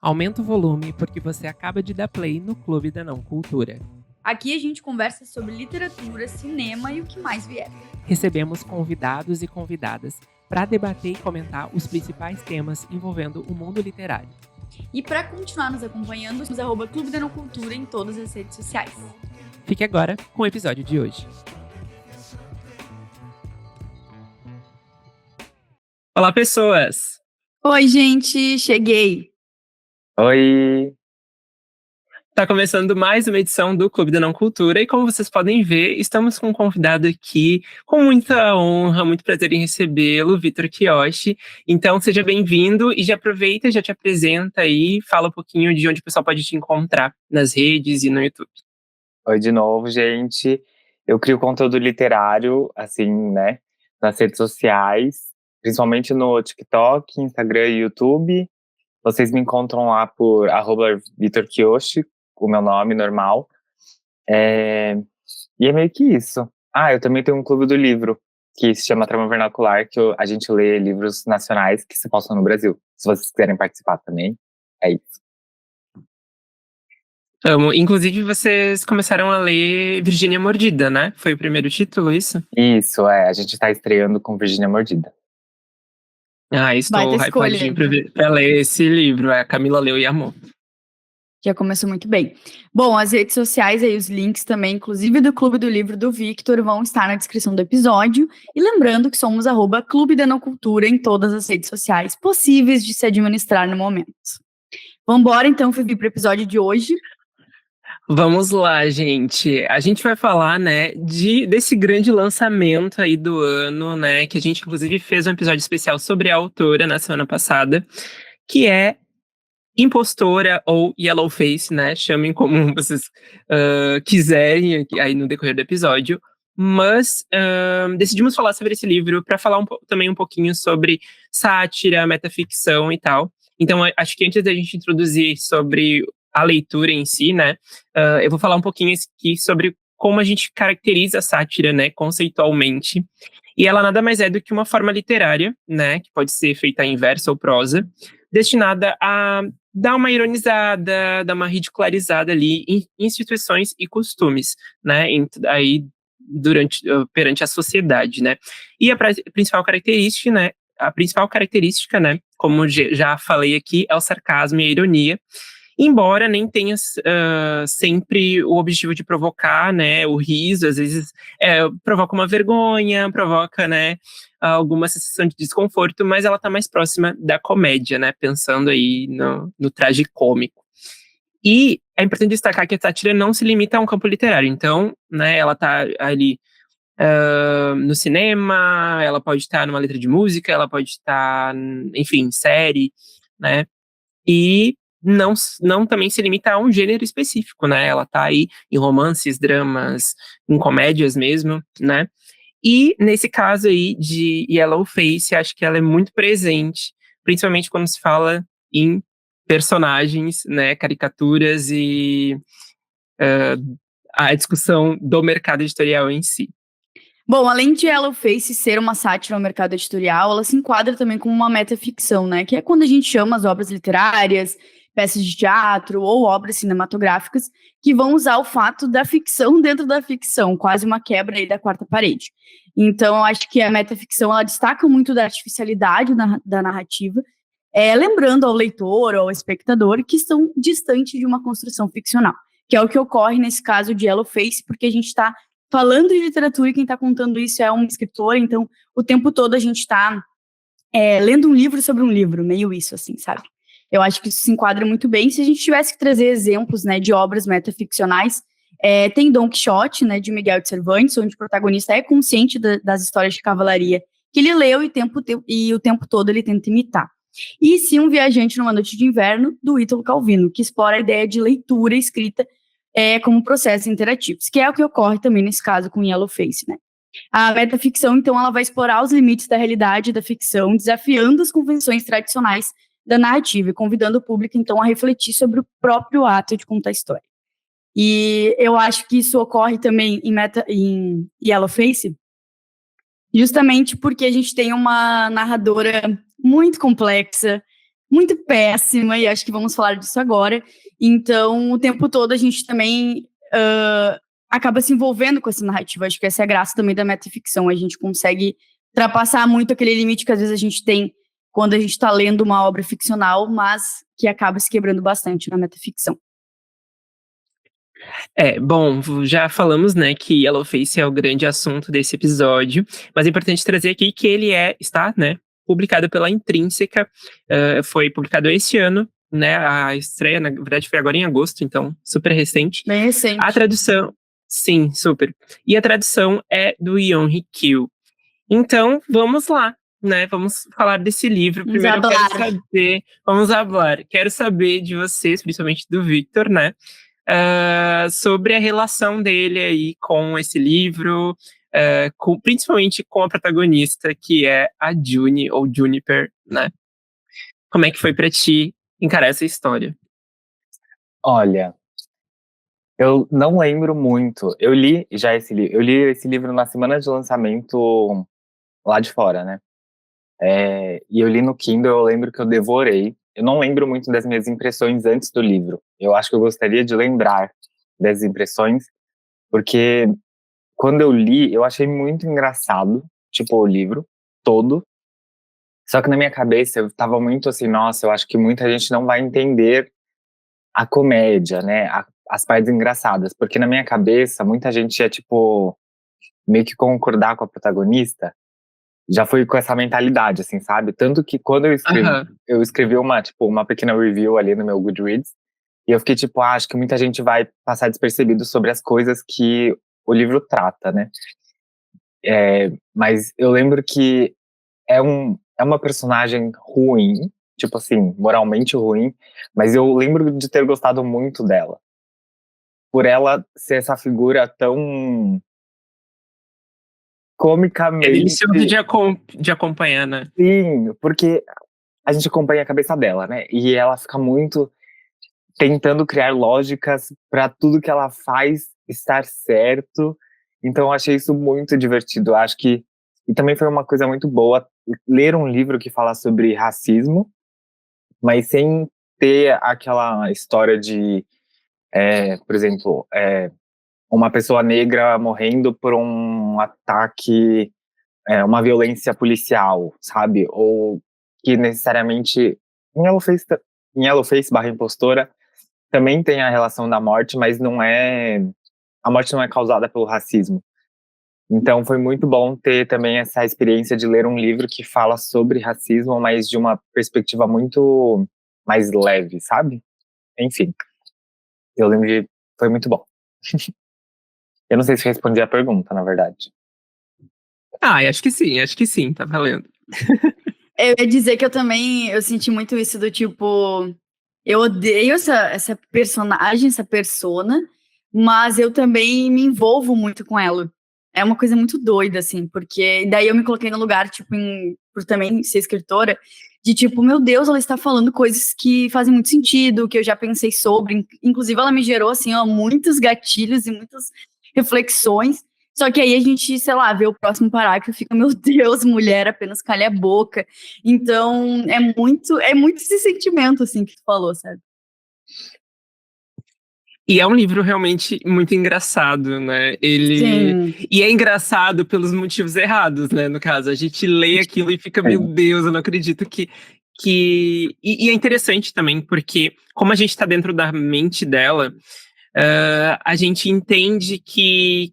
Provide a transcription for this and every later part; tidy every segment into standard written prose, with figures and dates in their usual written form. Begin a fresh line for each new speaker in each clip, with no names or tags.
Aumenta o volume porque você acaba de dar play no Clube da Não Cultura.
Aqui a gente conversa sobre literatura, cinema e o que mais vier.
Recebemos convidados e convidadas para debater e comentar os principais temas envolvendo o mundo literário.
E para continuar nos acompanhando, somos @Clube da Não Cultura em todas as redes sociais.
Fique agora com o episódio de hoje. Olá, pessoas!
Oi, gente! Cheguei!
Oi!
Tá começando mais uma edição do Clube da Não Cultura e como vocês podem ver, estamos com um convidado aqui com muita honra, muito prazer em recebê-lo, Vitor Kiyoshi. Então seja bem-vindo e já aproveita, já te apresenta aí, fala um pouquinho de onde o pessoal pode te encontrar nas redes e no YouTube.
Oi de novo, gente. Eu crio conteúdo literário, assim, né, nas redes sociais, principalmente no TikTok, Instagram e YouTube. Vocês me encontram lá por @VitorKiyoshi, o meu nome normal. E é meio que isso. Eu também tenho um clube do livro, que se chama Trama Vernacular, que a gente lê livros nacionais que se passam no Brasil. Se vocês quiserem participar também, é isso.
Amo. Inclusive, vocês começaram a ler Virgínia Mordida, né? Foi o primeiro título, isso?
Isso, a gente tá estreando com Virgínia Mordida.
Estou
Baita
hypadinho
escolha.
pra ler esse livro. A Camila leu e amou.
Já começou muito bem. Bom, as redes sociais aí, os links também, inclusive do Clube do Livro do Victor, vão estar na descrição do episódio. E lembrando que somos @Clube da Não Cultura em todas as redes sociais possíveis de se administrar no momento. Vambora então, Fifi, para o episódio de hoje.
Vamos lá, gente. A gente vai falar, né, desse grande lançamento aí do ano, né, que a gente inclusive fez um episódio especial sobre a autora na semana passada, que é Impostora ou Yellowface, né, chamem como vocês quiserem aí no decorrer do episódio. Mas decidimos falar sobre esse livro para falar também um pouquinho sobre sátira, metaficção e tal. Então, acho que antes da gente introduzir sobre a leitura em si, né, eu vou falar um pouquinho aqui sobre como a gente caracteriza a sátira, né, conceitualmente. E ela nada mais é do que uma forma literária, né, que pode ser feita em verso ou prosa, destinada a dar uma ironizada, dar uma ridicularizada ali em instituições e costumes, né, aí perante a sociedade, né. E a principal característica, né, como já falei aqui, é o sarcasmo e a ironia, embora nem tenha sempre o objetivo de provocar, né, o riso, às vezes provoca uma vergonha, provoca, né, alguma sensação de desconforto, mas ela tá mais próxima da comédia, né, pensando aí no tragicômico. E é importante destacar que a sátira não se limita a um campo literário, então, né, ela tá ali no cinema, ela pode estar numa letra de música, ela pode estar, enfim, série, né, e não também se limita a um gênero específico, né? Ela tá aí em romances, dramas, em comédias mesmo, né? E nesse caso aí de Yellowface, acho que ela é muito presente, principalmente quando se fala em personagens, né? Caricaturas e a discussão do mercado editorial em si.
Bom, além de Yellowface ser uma sátira ao mercado editorial, ela se enquadra também como uma metaficção, né? Que é quando a gente chama as obras literárias, peças de teatro ou obras cinematográficas que vão usar o fato da ficção dentro da ficção, quase uma quebra aí da quarta parede. Então, eu acho que a metaficção, ela destaca muito da artificialidade da narrativa, lembrando ao leitor ou ao espectador que estão distantes de uma construção ficcional, que é o que ocorre nesse caso de Yellowface, porque a gente está falando de literatura e quem está contando isso é um escritor, então o tempo todo a gente está lendo um livro sobre um livro, meio isso, assim, sabe? Eu acho que isso se enquadra muito bem. Se a gente tivesse que trazer exemplos, né, de obras metaficcionais, tem Dom Quixote, né, de Miguel de Cervantes, onde o protagonista é consciente das histórias de cavalaria que ele leu e o tempo todo ele tenta imitar. E sim, Um Viajante numa Noite de Inverno, do Ítalo Calvino, que explora a ideia de leitura e escrita como processos interativos, que é o que ocorre também nesse caso com Yellowface, né? A metaficção, então, ela vai explorar os limites da realidade e da ficção, desafiando as convenções tradicionais da narrativa e convidando o público, então, a refletir sobre o próprio ato de contar a história. E eu acho que isso ocorre também em Yellowface, justamente porque a gente tem uma narradora muito complexa, muito péssima, e acho que vamos falar disso agora. Então, o tempo todo a gente também acaba se envolvendo com essa narrativa. Acho que essa é a graça também da metaficção. A gente consegue ultrapassar muito aquele limite que às vezes a gente tem quando a gente está lendo uma obra ficcional, mas que acaba se quebrando bastante na metaficção.
Bom, já falamos, né, que Yellowface é o grande assunto desse episódio, mas é importante trazer aqui que ele está, né, publicado pela Intrínseca, foi publicado esse ano, né, a estreia, na verdade, foi agora em agosto, então super recente.
Bem recente.
A tradução, sim, super. E a tradução é do Yoon-hee Kyo. Então, vamos lá, né, vamos falar desse livro.
Vamos
Primeiro eu
hablar.
quero saber, quero saber de vocês, principalmente do Victor, né, sobre a relação dele aí com esse livro, principalmente com a protagonista, que é a Juni, ou Juniper, né? Como é que foi pra ti encarar essa história?
Olha, eu não lembro muito. Eu li esse livro na semana de lançamento lá de fora, né? E eu li no Kindle, eu lembro que eu devorei. Eu não lembro muito das minhas impressões antes do livro. Eu acho que eu gostaria de lembrar das impressões, porque quando eu li, eu achei muito engraçado, tipo, o livro todo. Só que na minha cabeça eu tava muito assim, nossa, eu acho que muita gente não vai entender a comédia, né? As partes engraçadas. Porque na minha cabeça, muita gente ia, tipo, meio que concordar com a protagonista. Já foi com essa mentalidade, assim, sabe? Tanto que quando eu escrevi uma pequena review ali no meu Goodreads, e eu fiquei tipo, acho que muita gente vai passar despercebido sobre as coisas que o livro trata, né? Mas eu lembro que é uma personagem ruim, tipo assim, moralmente ruim, mas eu lembro de ter gostado muito dela. Por ela ser essa figura tão
É delicioso
comicamente.
de acompanhar, né?
Sim, porque a gente acompanha a cabeça dela, né? E ela fica muito tentando criar lógicas para tudo que ela faz estar certo. Então eu achei isso muito divertido. Acho que e também foi uma coisa muito boa ler um livro que fala sobre racismo, mas sem ter aquela história de, por exemplo, uma pessoa negra morrendo por um ataque, uma violência policial, sabe? Ou que necessariamente em Yellowface, em Yellowface barra impostora também tem a relação da morte, mas a morte não é causada pelo racismo. Então foi muito bom ter também essa experiência de ler um livro que fala sobre racismo, mas de uma perspectiva muito mais leve, sabe? Enfim, eu lembro de foi muito bom. Eu não sei se respondi a pergunta, na verdade.
Acho que sim, tá valendo.
Eu ia dizer que eu senti muito isso do tipo, eu odeio essa personagem, essa persona, mas eu também me envolvo muito com ela. É uma coisa muito doida, assim, porque daí eu me coloquei no lugar, tipo, por também ser escritora, de tipo, meu Deus, ela está falando coisas que fazem muito sentido, que eu já pensei sobre. Inclusive, ela me gerou, assim, ó, muitos gatilhos e muitas reflexões. Só que aí a gente, sei lá, vê o próximo parágrafo e fica, meu Deus, mulher, apenas calha a boca. Então, é muito esse sentimento, assim, que tu falou, sabe?
E é um livro realmente muito engraçado, né?
Sim.
E é engraçado pelos motivos errados, né? No caso, a gente lê aquilo e fica, meu Deus, eu não acredito que. E é interessante também, porque como a gente tá dentro da mente dela, a gente entende que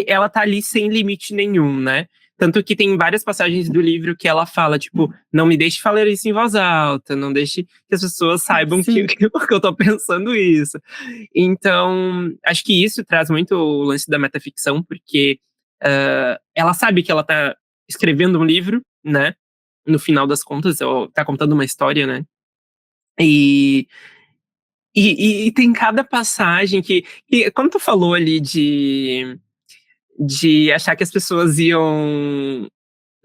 ela tá ali sem limite nenhum, né? Tanto que tem várias passagens do livro que ela fala, tipo, não me deixe falar isso em voz alta, não deixe que as pessoas saibam que eu tô pensando isso. Então, acho que isso traz muito o lance da metaficção, porque ela sabe que ela tá escrevendo um livro, né? No final das contas, ou tá contando uma história, né? E, e tem cada passagem como tu falou ali de achar que as pessoas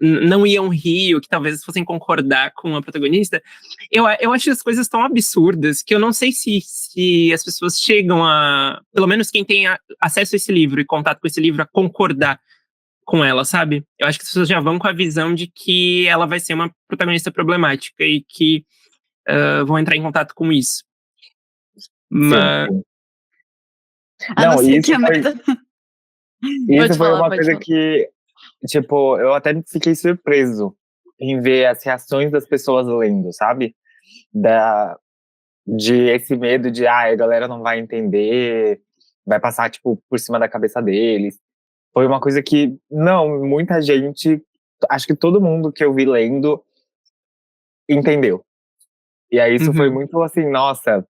não iam rir, ou que talvez fossem concordar com a protagonista, eu acho as coisas tão absurdas que eu não sei se as pessoas chegam pelo menos quem tem acesso a esse livro e contato com esse livro, a concordar com ela, sabe? Eu acho que as pessoas já vão com a visão de que ela vai ser uma protagonista problemática e que vão entrar em contato com isso.
Sim,
Mas,
sim.
A não
Não,
ser
isso
que a
foi,
meta.
isso
Pode
foi
falar,
uma
pode
coisa
falar.
que, tipo, eu até fiquei surpreso em ver as reações das pessoas lendo, sabe? De esse medo de, a galera não vai entender, vai passar, tipo, por cima da cabeça deles. Foi uma coisa que, não, muita gente, acho que todo mundo que eu vi lendo entendeu. E aí isso foi
uhum.
muito assim, nossa,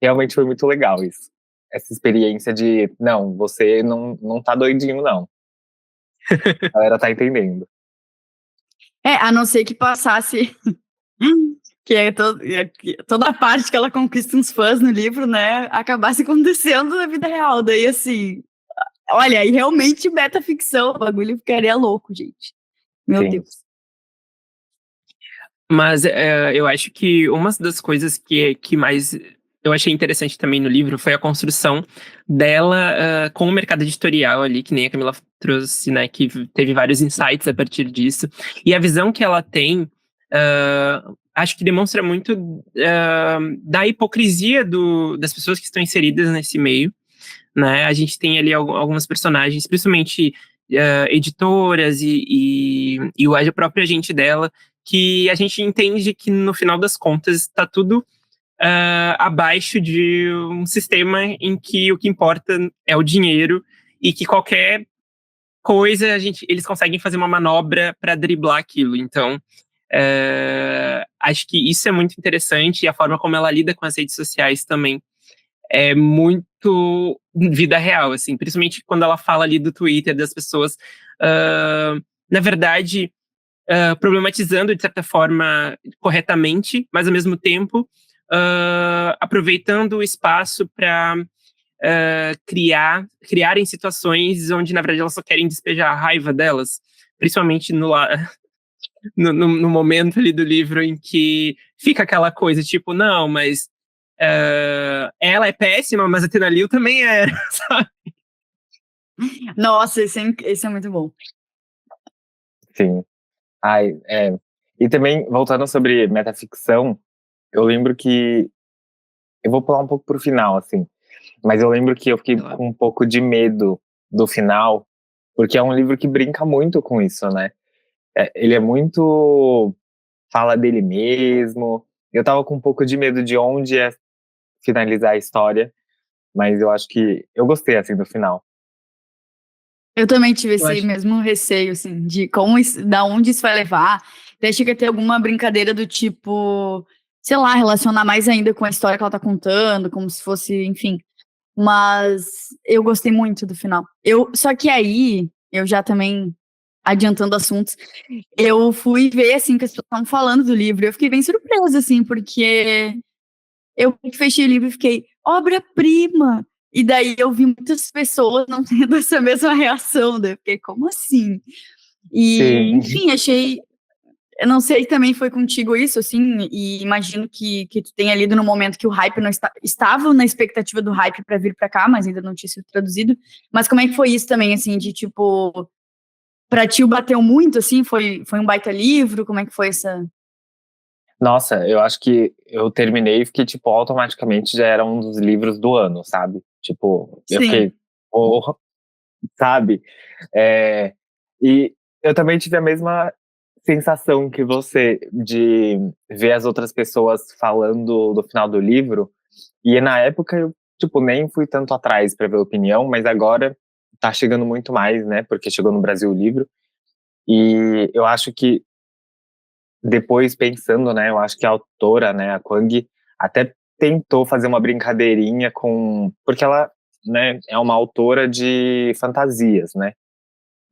realmente foi muito legal isso. Essa experiência de, não, você não tá doidinho, não. A galera tá entendendo.
A não ser que passasse. Que toda a parte que ela conquista uns fãs no livro, né? Acabasse acontecendo na vida real. Daí, assim. Olha, aí realmente metaficção. O bagulho ficaria louco, gente. Meu
Sim.
Deus.
Mas eu acho que uma das coisas que mais eu achei interessante também no livro foi a construção dela com o mercado editorial ali, que nem a Camila trouxe, né? Que teve vários insights a partir disso. E a visão que ela tem, acho que demonstra muito da hipocrisia das pessoas que estão inseridas nesse meio, né? A gente tem ali algumas personagens, principalmente editoras e a própria agente dela, que a gente entende que no final das contas está tudo abaixo de um sistema em que o que importa é o dinheiro e que qualquer coisa eles conseguem fazer uma manobra para driblar aquilo. Então, acho que isso é muito interessante e a forma como ela lida com as redes sociais também é muito vida real, assim, principalmente quando ela fala ali do Twitter, das pessoas, na verdade, problematizando de certa forma corretamente, mas ao mesmo tempo aproveitando o espaço para criarem situações onde na verdade elas só querem despejar a raiva delas, principalmente no momento ali do livro em que fica aquela coisa tipo, não, mas ela é péssima, mas a Tina Liu também era, sabe?
Nossa, esse é muito bom.
Sim. Ai, é. E também, voltando sobre metaficção, eu lembro que. Eu vou pular um pouco pro final, assim. Mas eu lembro que eu fiquei com um pouco de medo do final, porque é um livro que brinca muito com isso, né? Ele é muito. Fala dele mesmo. Eu tava com um pouco de medo de onde ia finalizar a história, mas eu acho que. Eu gostei, assim, do final.
Eu também tive
Eu
esse
acho.
mesmo receio, assim, de da onde isso vai levar. Até chega a ter alguma brincadeira do tipo, sei lá, relacionar mais ainda com a história que ela tá contando, como se fosse, enfim. Mas eu gostei muito do final. Só que aí, eu já também adiantando assuntos, eu fui ver, assim, que as pessoas estavam falando do livro. Eu fiquei bem surpresa, assim, porque eu fechei o livro e fiquei, obra-prima! E daí eu vi muitas pessoas não tendo essa mesma reação, daí eu fiquei, como assim? E,
Sim.
enfim, achei. Eu não sei se também foi contigo isso, assim, e imagino que tu tenha lido no momento que o hype não estava na expectativa do hype para vir para cá, mas ainda não tinha sido traduzido. Mas como é que foi isso também, assim, de tipo, pra ti bateu muito, assim, foi um baita livro, como é que foi essa.
Nossa, eu acho que eu terminei e fiquei, tipo, automaticamente já era um dos livros do ano, sabe? Tipo, eu
Sim.
fiquei, porra, sabe? É, e eu também tive a mesma sensação que você de ver as outras pessoas falando do final do livro. E na época eu, tipo, nem fui tanto atrás para ver a opinião, mas agora tá chegando muito mais, né? Porque chegou no Brasil o livro. E eu acho que depois pensando, né, eu acho que a autora, né, a Kwang, até tentou fazer uma brincadeirinha com, porque ela, né, é uma autora de fantasias, né?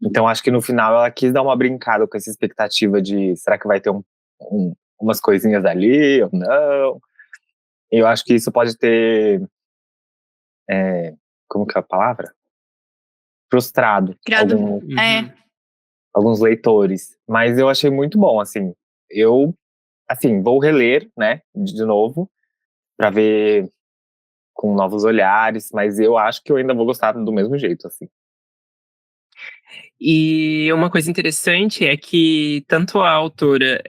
Então acho que no final ela quis dar uma brincada com essa expectativa de será que vai ter umas coisinhas ali ou não? Eu acho que isso pode ter, como que é a palavra? Frustrado
Criado.
Uhum.
alguns leitores, mas eu achei muito bom, assim. Eu, assim, vou reler, né, de novo para ver com novos olhares, mas eu acho que eu ainda vou gostar do mesmo jeito, assim.
E uma coisa interessante é que tanto a autora,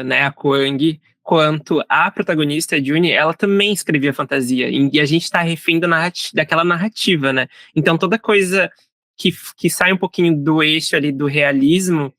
né, a Kwang, quanto a protagonista, a Juni, ela também escrevia fantasia. E a gente tá refém daquela narrativa, né? Então toda coisa que sai um pouquinho do eixo ali do realismo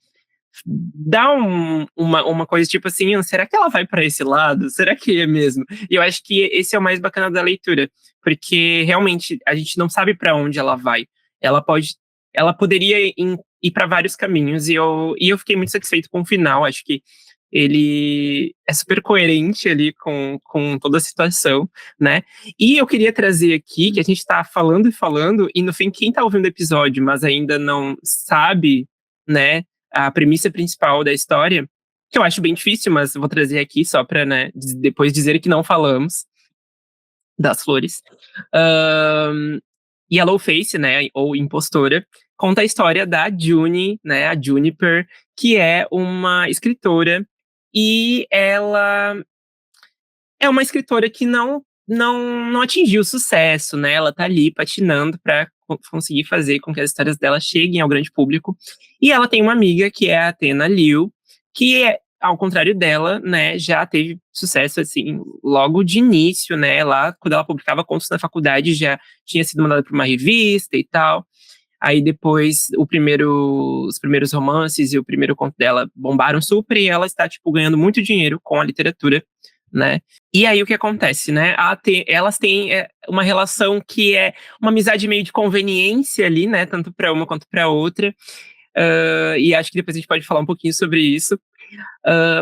dá uma coisa tipo assim, será que ela vai para esse lado? Será que é mesmo? E eu acho que esse é o mais bacana da leitura, porque realmente a gente não sabe para onde ela vai. Ela poderia ir para vários caminhos, e eu fiquei muito satisfeito com o final. Acho que ele é super coerente ali com toda a situação, né? E eu queria trazer aqui, que a gente tá falando e falando, e no fim, quem tá ouvindo o episódio, mas ainda não sabe, né, a premissa principal da história, que eu acho bem difícil, mas vou trazer aqui só pra, né, depois dizer que não falamos das flores. Yellowface, né, ou Impostora, conta a história da Juni, né, a Juniper, que é uma escritora, e ela é uma escritora que não atingiu sucesso, né? Ela tá ali patinando para conseguir fazer com que as histórias dela cheguem ao grande público. E ela tem uma amiga que é a Athena Liu, que ao contrário dela, né, já teve sucesso assim logo de início, né? Lá quando ela publicava contos na faculdade já tinha sido mandada para uma revista e tal. Aí depois os primeiros romances e o primeiro conto dela bombaram super, e ela está tipo ganhando muito dinheiro com a literatura, né? E aí o que acontece, né? Elas têm uma relação que é uma amizade meio de conveniência ali, né? Tanto para uma quanto para outra. E acho que depois a gente pode falar um pouquinho sobre isso.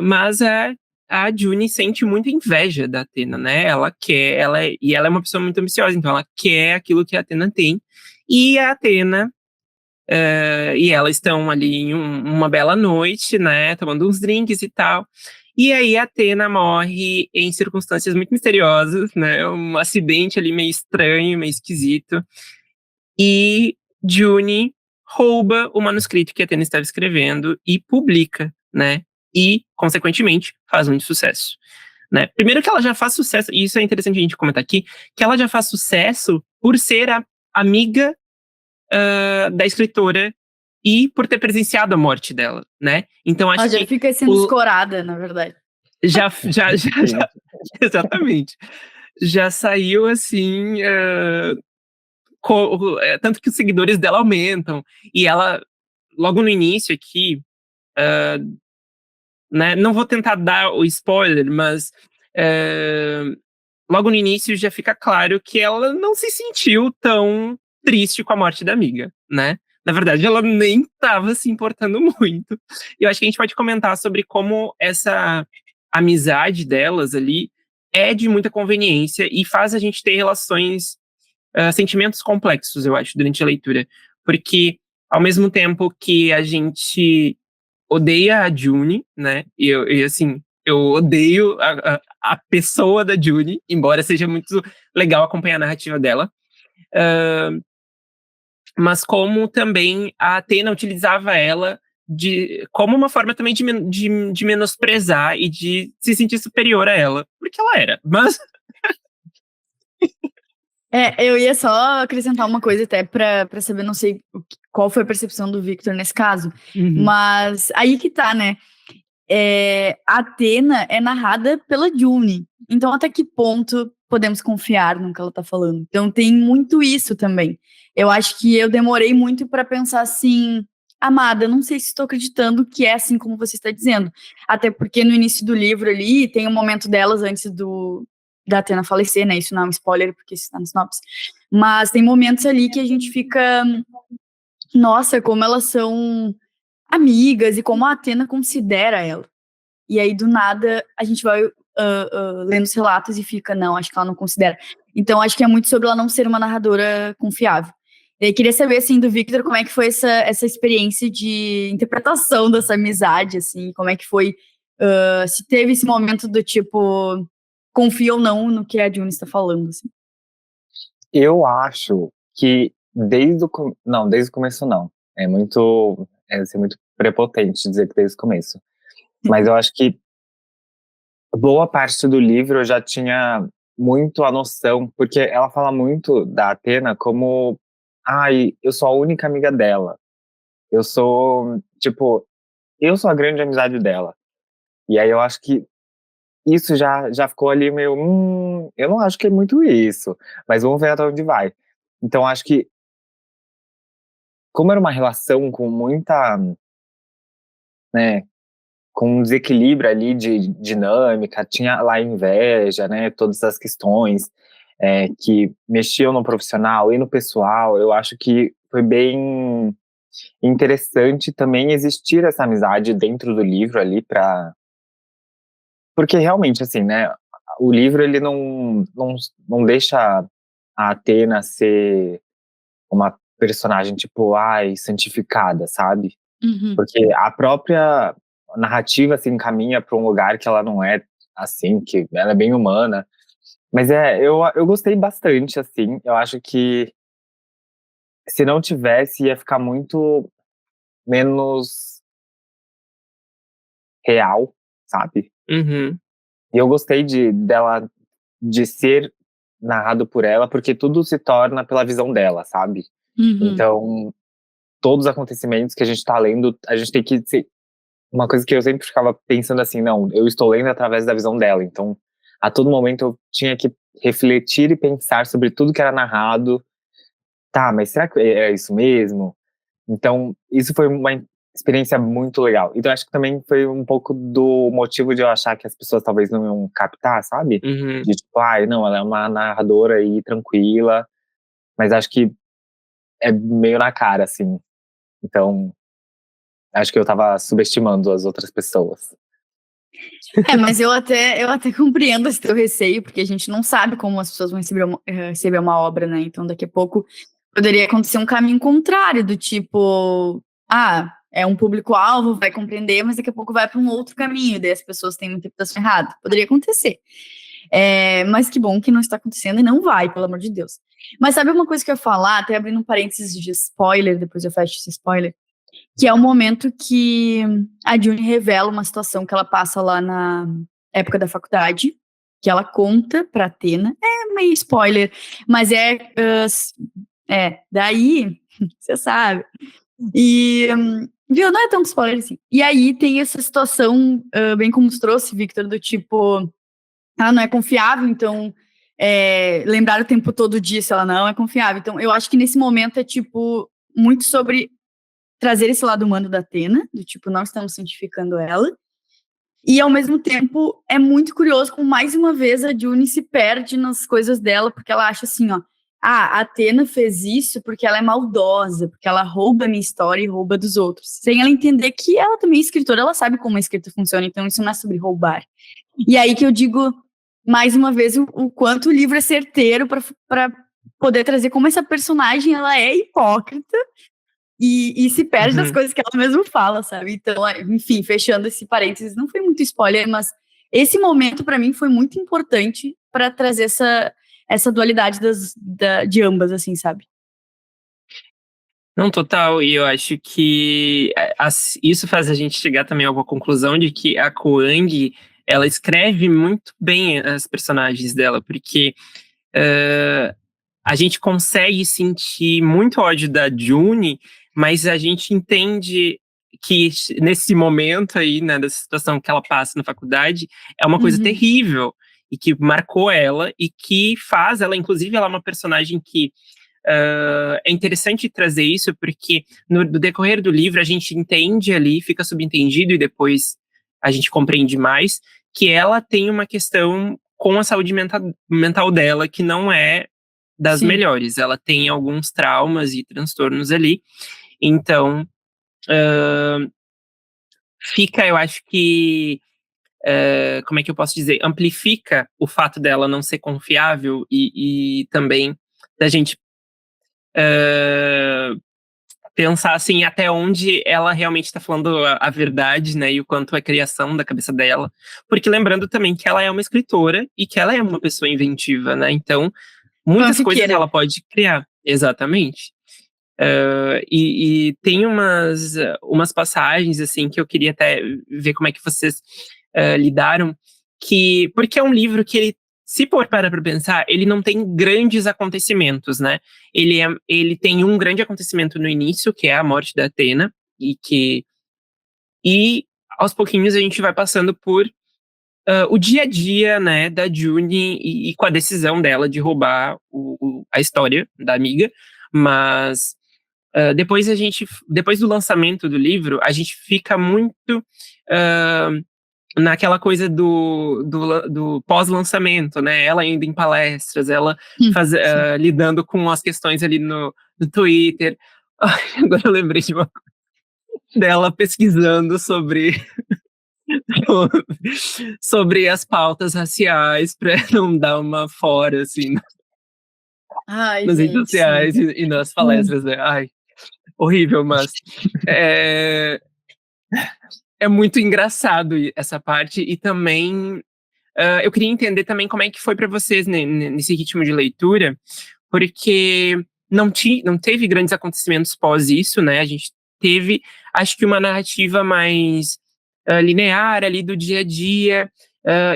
Mas a Juni sente muita inveja da Athena, né? Ela é uma pessoa muito ambiciosa, então ela quer aquilo que a Athena tem. E a Athena e elas estão ali em uma bela noite, né? Tomando uns drinks e tal. E aí a Athena morre em circunstâncias muito misteriosas, né? Um acidente ali meio estranho, meio esquisito. E Juni rouba o manuscrito que a Athena estava escrevendo e publica, né? E, consequentemente, faz muito sucesso, né? Primeiro que ela já faz sucesso, e isso é interessante a gente comentar aqui, que ela já faz sucesso por ser a amiga da escritora e por ter presenciado a morte dela, né? Então acho
Ela já
que
fica sendo escorada, na verdade.
já, exatamente. Já saiu assim, tanto que os seguidores dela aumentam. E ela, logo no início aqui, né? Não vou tentar dar o spoiler, mas logo no início já fica claro que ela não se sentiu tão triste com a morte da amiga, né? Na verdade, ela nem estava se importando muito. E eu acho que a gente pode comentar sobre como essa amizade delas ali é de muita conveniência e faz a gente ter relações, sentimentos complexos, eu acho, durante a leitura. Porque, ao mesmo tempo que a gente odeia a Juni, né? E assim, eu odeio a pessoa da Juni, embora seja muito legal acompanhar a narrativa dela. Mas como também a Athena utilizava ela como uma forma também de menosprezar e de se sentir superior a ela, porque ela era. Mas
Eu ia só acrescentar uma coisa até pra saber, não sei qual foi a percepção do Victor nesse caso, mas aí que tá, né? A Athena é narrada pela Juni, então até que ponto podemos confiar no que ela tá falando? Então tem muito isso também. Eu acho que eu demorei muito pra pensar assim, amada, não sei se estou acreditando que é assim como você está dizendo. Até porque no início do livro ali tem um momento delas antes da Athena falecer, né? Isso não é um spoiler, porque isso está nos sinopse. Mas tem momentos ali que a gente fica, nossa, como elas são amigas e como a Athena considera ela. E aí, do nada, a gente vai lendo os relatos e fica, não, acho que ela não considera. Então, acho que é muito sobre ela não ser uma narradora confiável. E aí, queria saber, assim, do Victor, como é que foi essa experiência de interpretação dessa amizade, assim, como é que foi, se teve esse momento do tipo, confia ou não no que a Juni está falando, assim.
Eu acho que desde o começo não. É ser muito prepotente dizer que desde o começo. Mas eu acho que boa parte do livro eu já tinha muito a noção, porque ela fala muito da Athena como, ai, eu sou a única amiga dela. Eu sou a grande amizade dela. E aí eu acho que isso já ficou ali meio, eu não acho que é muito isso, mas vamos ver até onde vai. Então acho que, como era uma relação com muita, né, com um desequilíbrio ali de dinâmica, tinha lá inveja, né, todas as questões que mexiam no profissional e no pessoal, eu acho que foi bem interessante também existir essa amizade dentro do livro ali porque realmente, assim, né, o livro ele não deixa a Athena ser uma personagem tipo, ai, santificada, sabe?
Uhum.
Porque a própria narrativa se encaminha para um lugar que ela não é assim, que ela é bem humana. Mas eu gostei bastante, assim. Eu acho que se não tivesse, ia ficar muito menos real, sabe?
Uhum,
E eu gostei de ser narrado por ela, porque tudo se torna pela visão dela, sabe?
Uhum.
Então, todos os acontecimentos que a gente tá lendo, a gente tem que ser. Uma coisa que eu sempre ficava pensando assim, não, eu estou lendo através da visão dela, então a todo momento eu tinha que refletir e pensar sobre tudo que era narrado. Tá, mas será que é isso mesmo? Então, isso foi uma experiência muito legal. Então, acho que também foi um pouco do motivo de eu achar que as pessoas talvez não iam captar, sabe?
uhum.
De tipo, ai, não, ela é uma narradora aí tranquila, mas acho que é meio na cara, assim. Então, acho que eu tava subestimando as outras pessoas.
Mas eu até compreendo esse teu receio, porque a gente não sabe como as pessoas vão receber uma obra, né? Então, daqui a pouco poderia acontecer um caminho contrário, do tipo, é um público-alvo, vai compreender, mas daqui a pouco vai para um outro caminho, daí as pessoas têm uma interpretação errada. Poderia acontecer. Mas que bom que não está acontecendo e não vai, pelo amor de Deus. Mas sabe uma coisa que eu ia falar, até abrindo um parênteses de spoiler, depois eu fecho esse spoiler, que é o momento que a June revela uma situação que ela passa lá na época da faculdade, que ela conta pra Athena. É meio spoiler, mas daí, você sabe. E, viu, não é tanto spoiler assim. E aí tem essa situação, bem como tu trouxe, Victor, do tipo, ela não é confiável, então lembrar o tempo todo disso, ela não é confiável. Então, eu acho que nesse momento é, tipo, muito sobre trazer esse lado humano da Athena, do tipo, não estamos santificando ela. E, ao mesmo tempo, é muito curioso como, mais uma vez, a June se perde nas coisas dela, porque ela acha assim, ó, a Athena fez isso porque ela é maldosa, porque ela rouba a minha história e rouba dos outros. Sem ela entender que ela também é escritora, ela sabe como a escrita funciona, então isso não é sobre roubar. E aí que eu digo, mais uma vez, o quanto o livro é certeiro para poder trazer como essa personagem, ela é hipócrita, e se perde das
Uhum.
coisas que ela mesma fala, sabe? Então, enfim, fechando esse parênteses, não foi muito spoiler, mas esse momento para mim foi muito importante para trazer essa dualidade de ambas, assim, sabe?
Não, total, e eu acho que isso faz a gente chegar também a uma conclusão de que a Koang, ela escreve muito bem as personagens dela, porque a gente consegue sentir muito ódio da June, mas a gente entende que nesse momento aí, né, dessa situação que ela passa na faculdade, é uma coisa
Uhum.
terrível, e que marcou ela, e que faz ela, inclusive, ela é uma personagem que é interessante trazer isso, porque no decorrer do livro a gente entende ali, fica subentendido, e depois a gente compreende mais, que ela tem uma questão com a saúde mental dela que não é das
Sim.
melhores. Ela tem alguns traumas e transtornos ali. Então, fica, eu acho que, como é que eu posso dizer? Amplifica o fato dela não ser confiável, e também da gente pensar assim até onde ela realmente está falando a verdade, né? E o quanto é criação da cabeça dela. Porque lembrando também que ela é uma escritora e que ela é uma pessoa inventiva, né? Então, muitas coisas
Fanfiqueira.
ela pode criar. Exatamente. E tem umas passagens, assim, que eu queria até ver como é que vocês lidaram, porque é um livro que ele, se for para pensar, ele não tem grandes acontecimentos, né? Ele tem um grande acontecimento no início, que é a morte da Athena, e aos pouquinhos a gente vai passando por o dia a dia, né, da June e com a decisão dela de roubar a história da amiga, mas depois do lançamento do livro, a gente fica muito naquela coisa do pós-lançamento, né? Ela indo em palestras, ela lidando com as questões ali no Twitter. Ai, agora eu lembrei de uma coisa dela pesquisando sobre as pautas raciais para não dar uma fora, assim,
Ai,
nas redes
gente, sim.
sociais e nas palestras, né? Ai, horrível, mas é, é muito engraçado essa parte e também eu queria entender também como é que foi para vocês nesse ritmo de leitura, porque não teve grandes acontecimentos pós isso, né? A gente teve, acho que uma narrativa mais linear ali do dia a dia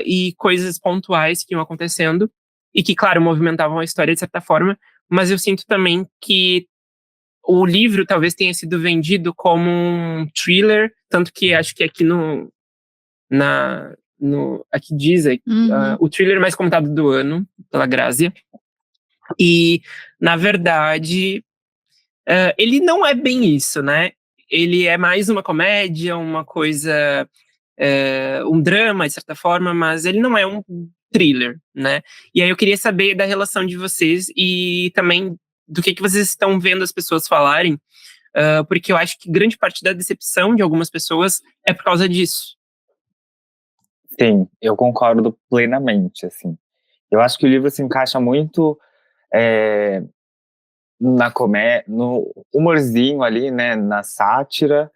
e coisas pontuais que iam acontecendo e que, claro, movimentavam a história de certa forma, mas eu sinto também que o livro talvez tenha sido vendido como um thriller, tanto que acho que aqui aqui diz o thriller mais comentado do ano, pela Grazia. E, na verdade, ele não é bem isso, né? Ele é mais uma comédia, uma coisa, um drama, de certa forma, mas ele não é um thriller, né? E aí eu queria saber da relação de vocês e também do que vocês estão vendo as pessoas falarem, porque eu acho que grande parte da decepção de algumas pessoas é por causa disso.
Sim, eu concordo plenamente, assim. Eu acho que o livro se encaixa muito no humorzinho ali, né, na sátira,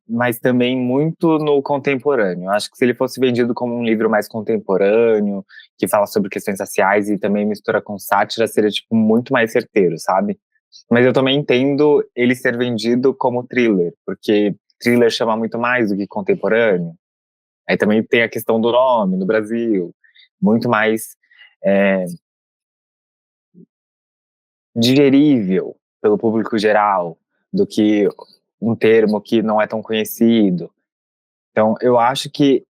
mas também muito no contemporâneo. Eu acho que se ele fosse vendido como um livro mais contemporâneo, que fala sobre questões raciais e também mistura com sátira, seria, tipo, muito mais certeiro, sabe? Mas eu também entendo ele ser vendido como thriller, porque thriller chama muito mais do que contemporâneo. Aí também tem a questão do nome no Brasil, muito mais digerível pelo público geral do que um termo que não é tão conhecido. Então, eu acho que,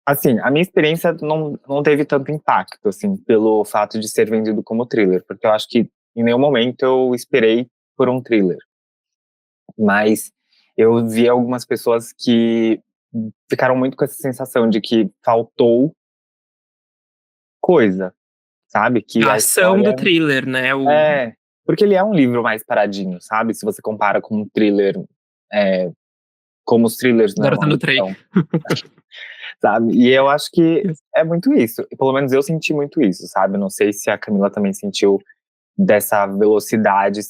assim, a minha experiência não teve tanto impacto, assim, pelo fato de ser vendido como thriller, porque eu acho que em nenhum momento eu esperei por um thriller. Mas eu vi algumas pessoas que ficaram muito com essa sensação de que faltou coisa, sabe? Que
A
a
ação do
história
thriller, né?
porque ele é um livro mais paradinho, sabe? Se você compara com um thriller, como os thrillers
Garota no
normalmente
trem.
são, sabe? E eu acho que é muito isso. Pelo menos eu senti muito isso, sabe? Não sei se a Camila também sentiu dessa velocidade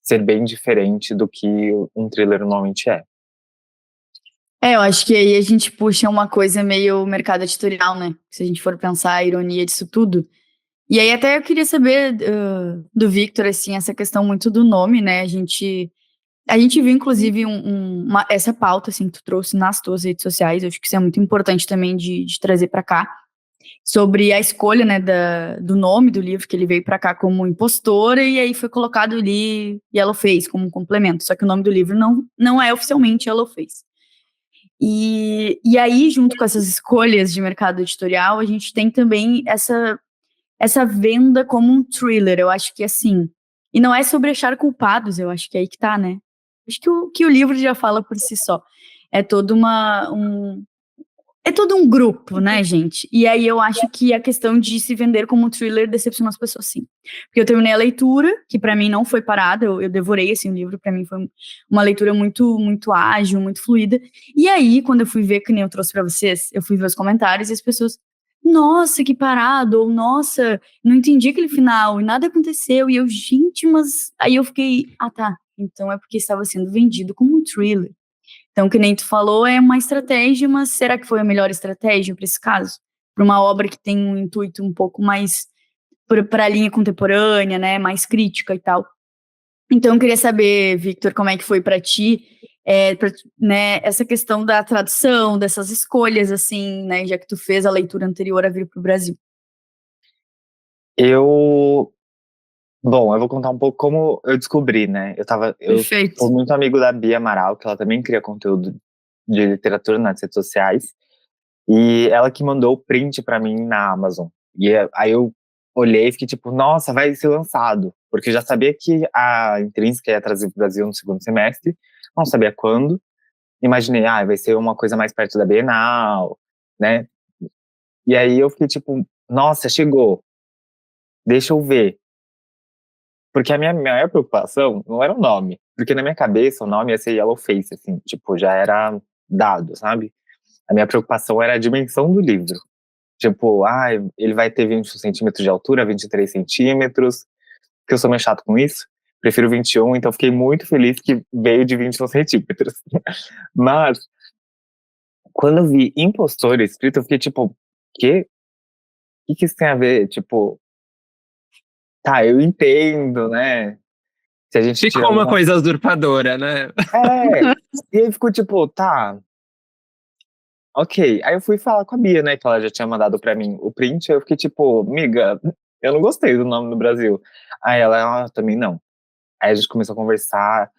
ser bem diferente do que um thriller normalmente é.
Eu acho que aí a gente puxa uma coisa meio mercado editorial, né? Se a gente for pensar a ironia disso tudo. E aí até eu queria saber do Victor, assim, essa questão muito do nome, né? A gente viu, inclusive, essa pauta, assim, que tu trouxe nas tuas redes sociais. Eu acho que isso é muito importante também de trazer para cá. Sobre a escolha, né, do nome do livro, que ele veio para cá como impostora, e aí foi colocado ali Yellowface como um complemento. Só que o nome do livro não é oficialmente Yellowface. E aí, junto com essas escolhas de mercado editorial, a gente tem também essa venda como um thriller. Eu acho que assim. E não é sobre achar culpados, eu acho que é aí que tá, né? Acho que o livro já fala por si só. É todo é todo um grupo, né, gente? E aí eu acho que a questão de se vender como um thriller decepciona as pessoas, sim. Porque eu terminei a leitura, que para mim não foi parada, eu devorei assim, o livro, para mim foi uma leitura muito, muito ágil, muito fluida. E aí, quando eu fui ver, que nem eu trouxe para vocês, eu fui ver os comentários e as pessoas, nossa, que parado, ou nossa, não entendi aquele final, e nada aconteceu, e eu, gente, mas. Aí eu fiquei, tá, então é porque estava sendo vendido como um thriller. Então, que nem tu falou, é uma estratégia, mas será que foi a melhor estratégia para esse caso? Para uma obra que tem um intuito um pouco mais para a linha contemporânea, né, mais crítica e tal. Então, eu queria saber, Victor, como é que foi para ti, né, essa questão da tradução, dessas escolhas, assim, né, já que tu fez a leitura anterior a vir para o Brasil.
Bom, eu vou contar um pouco como eu descobri, né? Eu
Perfeito.
sou muito amigo da Bia Amaral, que ela também cria conteúdo de literatura nas redes sociais. E ela que mandou o print pra mim na Amazon. Aí eu olhei e fiquei tipo, nossa, vai ser lançado. Porque eu já sabia que a Intrínseca ia trazer pro Brasil no segundo semestre, não sabia quando. Imaginei, vai ser uma coisa mais perto da Bienal, né? E aí eu fiquei tipo, nossa, chegou, deixa eu ver. Porque a minha maior preocupação não era o nome. Porque na minha cabeça o nome ia ser Yellowface, assim, tipo, já era dado, sabe? A minha preocupação era a dimensão do livro. Tipo, ele vai ter 21 centímetros de altura, 23 centímetros, que eu sou meio chato com isso. Prefiro 21, então fiquei muito feliz que veio de 21 centímetros. Mas, quando eu vi impostor escrito, eu fiquei tipo, quê? O que isso tem a ver? Tipo, tá, eu entendo, né? Se a gente tira
Ficou uma coisa usurpadora, né?
E aí ficou tipo, tá, ok. Aí eu fui falar com a Bia, né, que ela já tinha mandado pra mim o print, aí eu fiquei tipo, amiga, eu não gostei do nome no Brasil. Aí ela, também não. Aí a gente começou a conversar,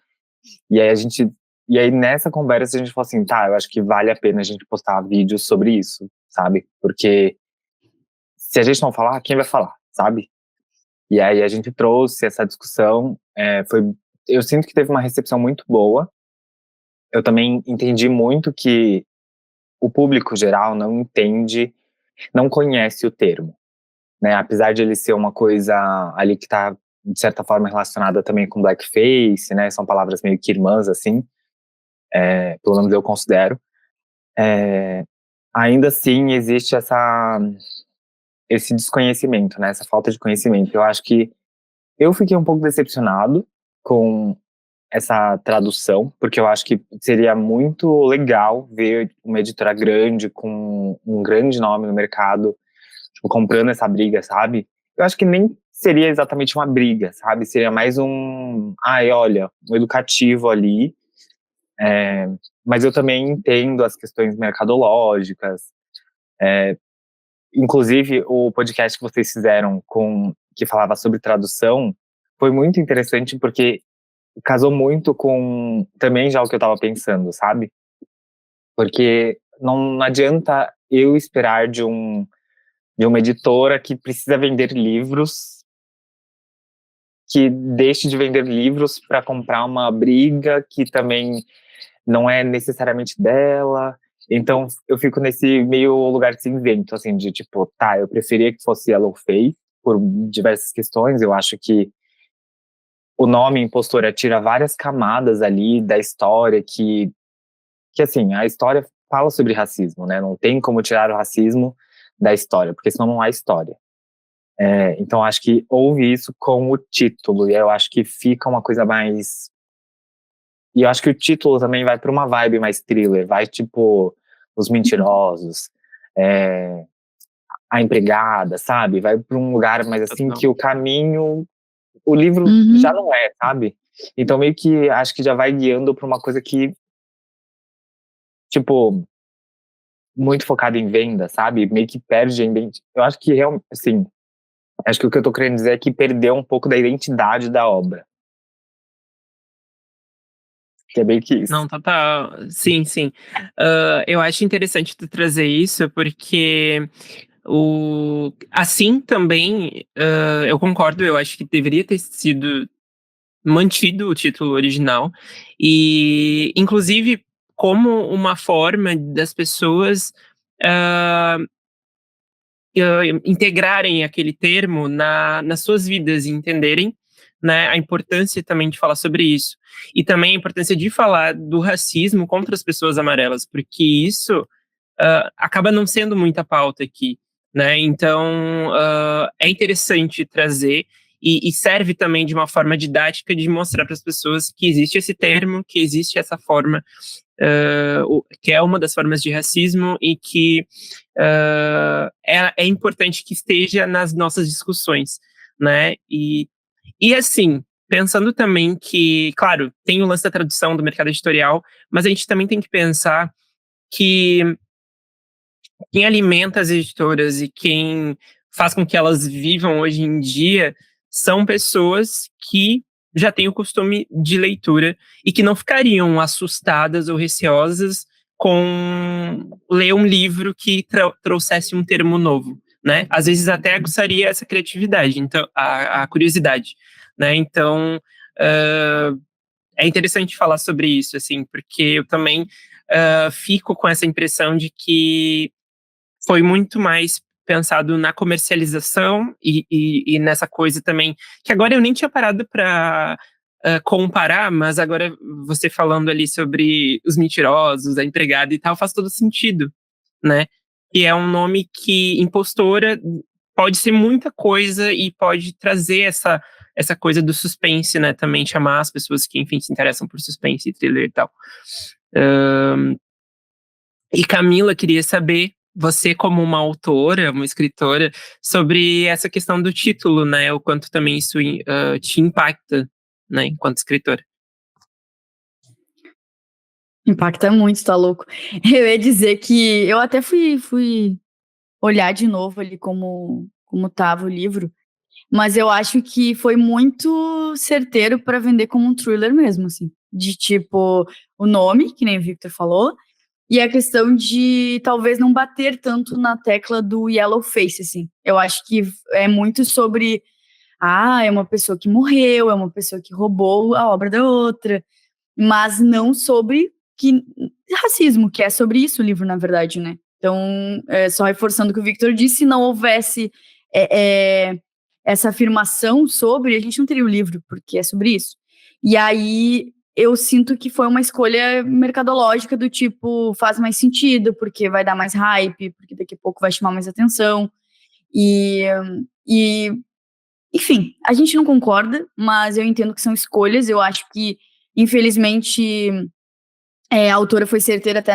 e aí nessa conversa a gente falou assim, tá, eu acho que vale a pena a gente postar vídeos sobre isso, sabe? Porque se a gente não falar, quem vai falar, sabe? E aí a gente trouxe essa discussão, eu sinto que teve uma recepção muito boa. Eu também entendi muito que o público geral não entende, não conhece o termo, né? Apesar de ele ser uma coisa ali que está de certa forma relacionada também com blackface, né? São palavras meio que irmãs, assim, pelo menos eu considero. Ainda assim existe esse desconhecimento, né? Essa falta de conhecimento. Eu acho que eu fiquei um pouco decepcionado com essa tradução, porque eu acho que seria muito legal ver uma editora grande, com um grande nome no mercado, tipo, comprando essa briga, sabe? Eu acho que nem seria exatamente uma briga, sabe? Seria mais olha, um educativo ali. Mas eu também entendo as questões mercadológicas. Inclusive, o podcast que vocês fizeram que falava sobre tradução foi muito interessante porque casou muito com também já o que eu tava pensando, sabe? Porque não adianta eu esperar de uma editora que precisa vender livros, que deixe de vender livros para comprar uma briga que também não é necessariamente dela. Então eu fico nesse meio lugar cinzento, assim, de tipo, tá, eu preferia que fosse Yellowface por diversas questões. Eu acho que o nome Impostora tira várias camadas ali da história que assim, a história fala sobre racismo, né? Não tem como tirar o racismo da história, porque senão não há história. Então acho que houve isso com o título, e eu acho que fica uma coisa mais... E eu acho que o título também vai para uma vibe mais thriller, vai tipo Os Mentirosos, A Empregada, sabe? Vai para um lugar mais assim que o caminho, o livro já não sabe? Então meio que acho que já vai guiando para uma coisa que, tipo, muito focada em venda, sabe? Meio que perde a identidade. Eu acho que realmente, assim, acho que o que eu tô querendo dizer é que perdeu um pouco da identidade da obra. Que é bem que isso.
Não, total. Sim, sim. Eu acho interessante tu trazer isso, porque assim também, eu concordo, eu acho que deveria ter sido mantido o título original, e inclusive como uma forma das pessoas ah, integrarem aquele termo nas suas vidas e entenderem, né, a importância também de falar sobre isso. E também a importância de falar do racismo contra as pessoas amarelas, porque isso acaba não sendo muita pauta aqui, né? Então, é interessante trazer e serve também de uma forma didática de mostrar para as pessoas que existe esse termo, que existe essa forma, que é uma das formas de racismo e que é importante que esteja nas nossas discussões, né? E assim, pensando também que, claro, tem o lance da tradução do mercado editorial, mas a gente também tem que pensar que quem alimenta as editoras e quem faz com que elas vivam hoje em dia são pessoas que já têm o costume de leitura e que não ficariam assustadas ou receosas com ler um livro que trouxesse um termo novo, né? Às vezes até aguçaria essa criatividade, então a curiosidade, né? Então é interessante falar sobre isso, assim, porque eu também fico com essa impressão de que foi muito mais pensado na comercialização e nessa coisa também, que agora eu nem tinha parado para comparar, mas agora você falando ali sobre os mentirosos, a empregada e tal, faz todo sentido, né? E é um nome que, impostora, pode ser muita coisa e pode trazer essa coisa do suspense, né? Também chamar as pessoas que, enfim, se interessam por suspense e thriller e tal. E Camila, queria saber, você como uma autora, uma escritora, sobre essa questão do título, né? O quanto também isso te impacta, né? Enquanto escritora.
Impacta muito, tá louco. Eu ia dizer que eu até fui olhar de novo ali como tava o livro, mas eu acho que foi muito certeiro para vender como um thriller mesmo, assim. De tipo, o nome, que nem o Victor falou, e a questão de talvez não bater tanto na tecla do yellow face, assim. Eu acho que é muito sobre, é uma pessoa que morreu, é uma pessoa que roubou a obra da outra, mas não sobre racismo, que é sobre isso o livro, na verdade, né? Então, só reforçando o que o Victor disse, se não houvesse essa afirmação sobre, a gente não teria o livro, porque é sobre isso. E aí, eu sinto que foi uma escolha mercadológica do tipo, faz mais sentido, porque vai dar mais hype, porque daqui a pouco vai chamar mais atenção. E enfim, a gente não concorda, mas eu entendo que são escolhas. Eu acho que, infelizmente, a autora foi certeira até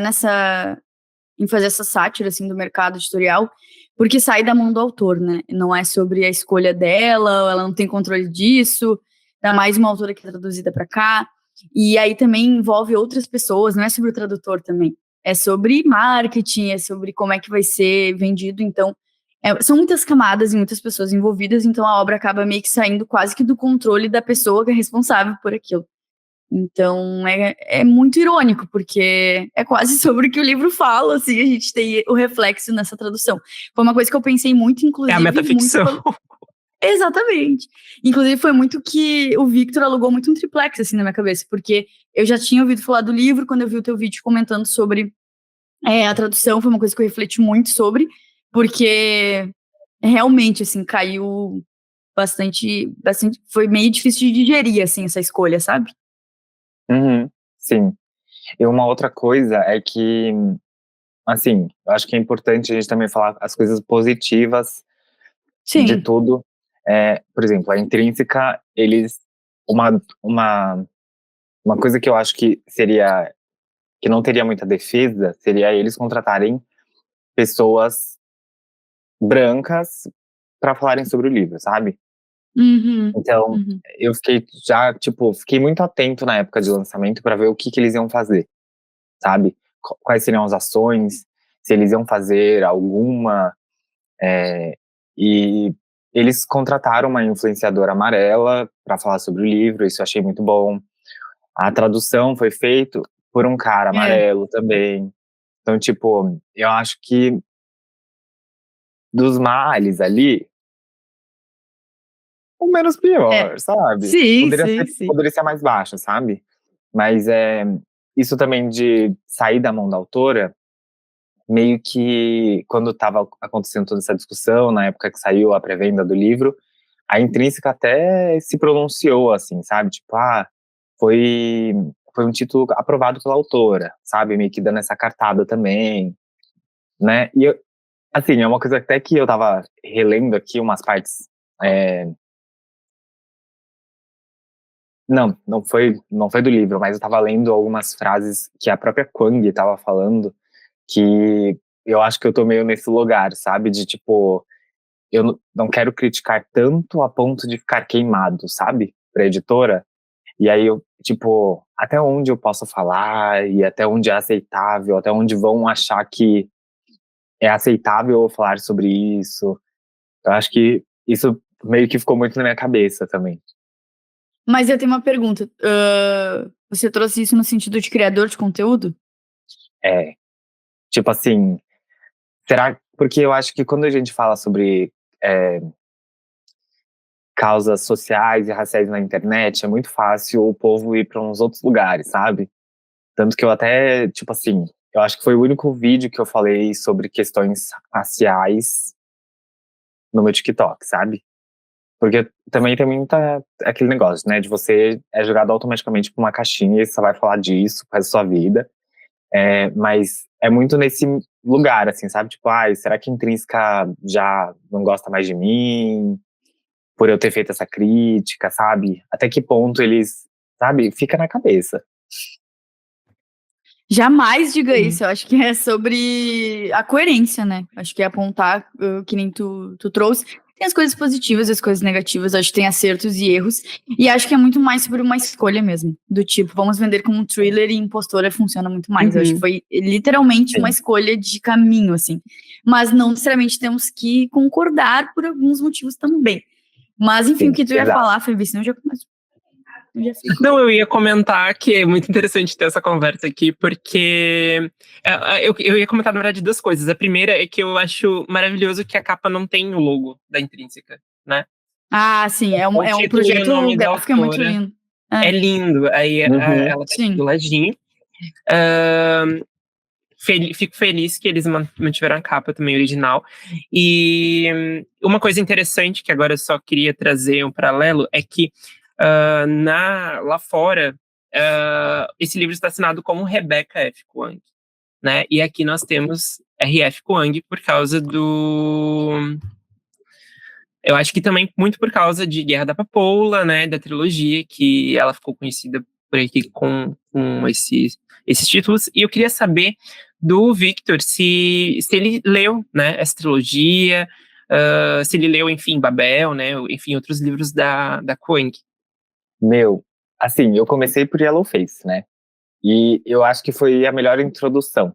em fazer essa sátira, assim, do mercado editorial, porque sai da mão do autor, né? Não é sobre a escolha dela, ela não tem controle disso, ainda mais uma autora que é traduzida para cá. E aí também envolve outras pessoas, não é sobre o tradutor também. É sobre marketing, é sobre como é que vai ser vendido. Então, são muitas camadas e muitas pessoas envolvidas, então a obra acaba meio que saindo quase que do controle da pessoa que é responsável por aquilo. Então, é muito irônico, porque é quase sobre o que o livro fala, assim, a gente tem o reflexo nessa tradução. Foi uma coisa que eu pensei muito, inclusive...
É a metaficção.
Exatamente. Inclusive, foi muito que o Victor alugou muito um triplex, assim, na minha cabeça, porque eu já tinha ouvido falar do livro, quando eu vi o teu vídeo comentando sobre a tradução, foi uma coisa que eu refleti muito sobre, porque realmente, assim, caiu bastante, foi meio difícil de digerir, assim, essa escolha, sabe?
Uhum, sim. E uma outra coisa é que, assim, eu acho que é importante a gente também falar as coisas positivas de
Sim.
tudo. Por exemplo, a Intrínseca, eles... Uma coisa que eu acho que seria... que não teria muita defesa, seria eles contratarem pessoas brancas para falarem sobre o livro, sabe?
Uhum,
Então,
uhum.
eu fiquei já, tipo, fiquei muito atento na época de lançamento para ver o que eles iam fazer, sabe? Quais seriam as ações, se eles iam fazer alguma, e eles contrataram uma influenciadora amarela para falar sobre o livro, isso eu achei muito bom. A tradução foi feita por um cara amarelo também. Então, tipo, eu acho que dos males ali, o menos pior, sabe?
Sim, sim, sim.
Poderia ser mais baixa, sabe? Mas isso também de sair da mão da autora, meio que quando estava acontecendo toda essa discussão, na época que saiu a pré-venda do livro, a Intrínseca até se pronunciou, assim, sabe? Tipo, foi um título aprovado pela autora, sabe? Meio que dando essa cartada também, né? E, assim, é uma coisa até que eu tava relendo aqui umas partes... Não foi do livro, mas eu tava lendo algumas frases que a própria Kwang tava falando, que eu acho que eu tô meio nesse lugar, sabe? De tipo, eu não quero criticar tanto a ponto de ficar queimado, sabe? Pra editora. E aí eu, tipo, até onde eu posso falar e até onde é aceitável, até onde vão achar que é aceitável eu falar sobre isso. Eu acho que isso meio que ficou muito na minha cabeça também.
Mas eu tenho uma pergunta. Você trouxe isso no sentido de criador de conteúdo?
É, tipo assim, será, porque eu acho que quando a gente fala sobre causas sociais e raciais na internet, é muito fácil o povo ir para uns outros lugares, sabe? Tanto que eu até, tipo assim, eu acho que foi o único vídeo que eu falei sobre questões raciais no meu TikTok, sabe? Porque também tem muita aquele negócio, né? De você é jogado automaticamente pra uma caixinha e você vai falar disso pro resto da sua vida. Mas é muito nesse lugar, assim, sabe? Tipo, ai, será que a Intrínseca já não gosta mais de mim? Por eu ter feito essa crítica, sabe? Até que ponto eles, sabe? Fica na cabeça.
Jamais diga
Sim.
isso, eu acho que é sobre a coerência, né? Acho que é apontar, que nem tu trouxe. Tem as coisas positivas, as coisas negativas, acho que tem acertos e erros. E acho que é muito mais sobre uma escolha mesmo. Do tipo, vamos vender como um thriller e impostora funciona muito mais. Eu acho que foi literalmente uma
Sim.
escolha de caminho, assim. Mas não necessariamente temos que concordar por alguns motivos também. Mas, enfim,
Sim,
o que tu ia
exato.
falar, Felipe, senão eu já começo. Eu já fico.
Não, eu ia comentar que é muito interessante ter essa conversa aqui, porque eu ia comentar, na verdade, duas coisas. A primeira é que eu acho maravilhoso que a capa não tem o logo da Intrínseca, né?
Ah, sim,
O
é um
título e o
projeto
nome da
gráfico, é muito
autora
lindo.
é
É,
lindo, aí
Uhum.
ela tá aqui do
sim.
ladinho. Fico feliz que eles mantiveram a capa também original. E uma coisa interessante que agora eu só queria trazer um paralelo é que lá fora esse livro está assinado como Rebecca F. Kuang, né? E aqui nós temos R.F. Kuang por causa do... Eu acho que também muito por causa de Guerra da Papoula, né? Da trilogia, que ela ficou conhecida por aqui com esses títulos. E eu queria saber do Victor se ele leu, né, essa trilogia, se ele leu, enfim, Babel, né? Enfim, outros livros da Kuang.
Meu, assim, eu comecei por Yellowface, né? E eu acho que foi a melhor introdução.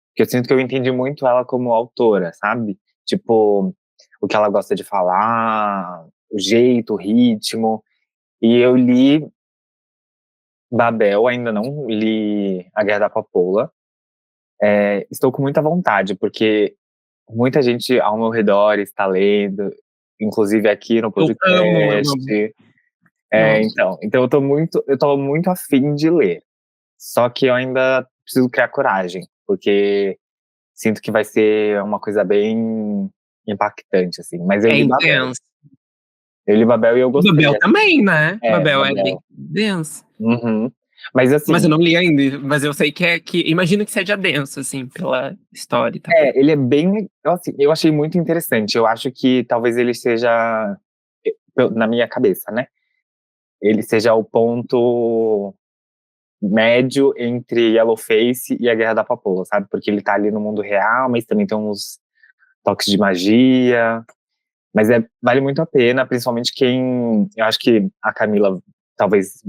Porque eu sinto que eu entendi muito ela como autora, sabe? Tipo, o que ela gosta de falar, o jeito, o ritmo. E eu li Babel, ainda não li A Guerra da Papoula. Estou com muita vontade, porque muita gente ao meu redor está lendo, inclusive aqui no
Eu
podcast.
amo. Nossa.
Então eu tô muito afim de ler. Só que eu ainda preciso criar coragem, porque sinto que vai ser uma coisa bem impactante, assim. Mas eu
É
li Babel.
intenso.
Eu li Babel e eu gostei,
Babel
assim.
também, né? Babel é bem
Babel.
denso.
Uhum. Mas
Mas
assim,
eu não li ainda, mas eu sei que imagino que seja denso, assim, pela história e tal.
ele é bem, assim, eu achei muito interessante. Eu acho que talvez ele seja, na minha cabeça, né? Ele seja o ponto médio entre Yellowface e a Guerra da Papoula, sabe? Porque ele tá ali no mundo real, mas também tem uns toques de magia. Mas vale muito a pena, principalmente quem... Eu acho que a Camila talvez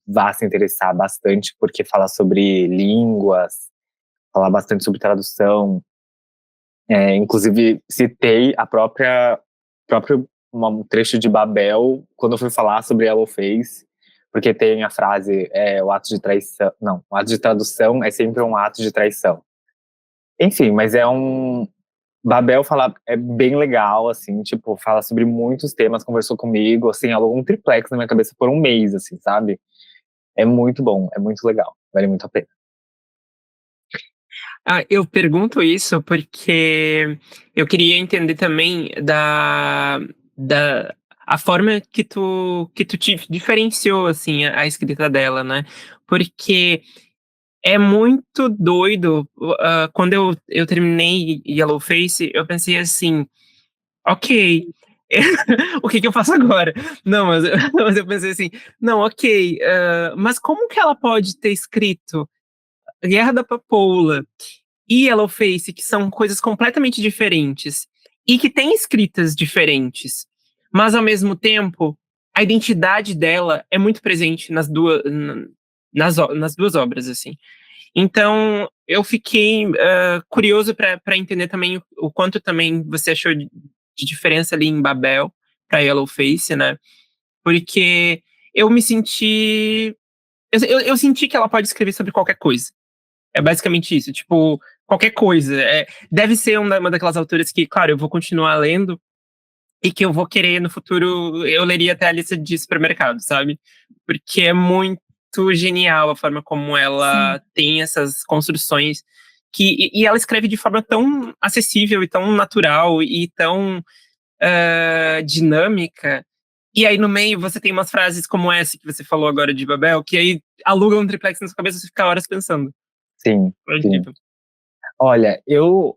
vá se interessar bastante, porque fala sobre línguas, fala bastante sobre tradução. Inclusive, citei próprio um trecho de Babel quando eu fui falar sobre Yellowface, porque tem a frase, o ato de traição... Não, o ato de tradução é sempre um ato de traição. Enfim, mas Babel é bem legal, assim, tipo, fala sobre muitos temas, conversou comigo, assim, alugou um triplex na minha cabeça por um mês, assim, sabe? É muito bom, é muito legal, vale muito a pena.
Eu pergunto isso porque eu queria entender também da a forma que tu te diferenciou, assim, a escrita dela, né? Porque é muito doido. Quando eu terminei Yellowface, eu pensei assim, ok, o que eu faço agora? Não, mas, mas eu pensei assim, não, ok, mas como que ela pode ter escrito Guerra da Papoula e Yellowface, que são coisas completamente diferentes e que têm escritas diferentes, mas ao mesmo tempo a identidade dela é muito presente nas duas obras, assim. Então eu fiquei curioso para entender também o quanto também você achou de diferença ali em Babel para Yellowface, né? Porque eu me senti eu senti que ela pode escrever sobre qualquer coisa, É basicamente isso, tipo, qualquer coisa. Deve ser uma daquelas autoras que, claro, eu vou continuar lendo e que eu vou querer no futuro, eu leria até a lista de supermercado, sabe? Porque é muito genial a forma como ela
Sim.
tem essas construções e ela escreve de forma tão acessível e tão natural e tão dinâmica. E aí no meio você tem umas frases como essa que você falou agora de Babel, que aí alugam um triplex na sua cabeça e você fica horas pensando.
Sim,
É
sim.
incrível.
Olha, eu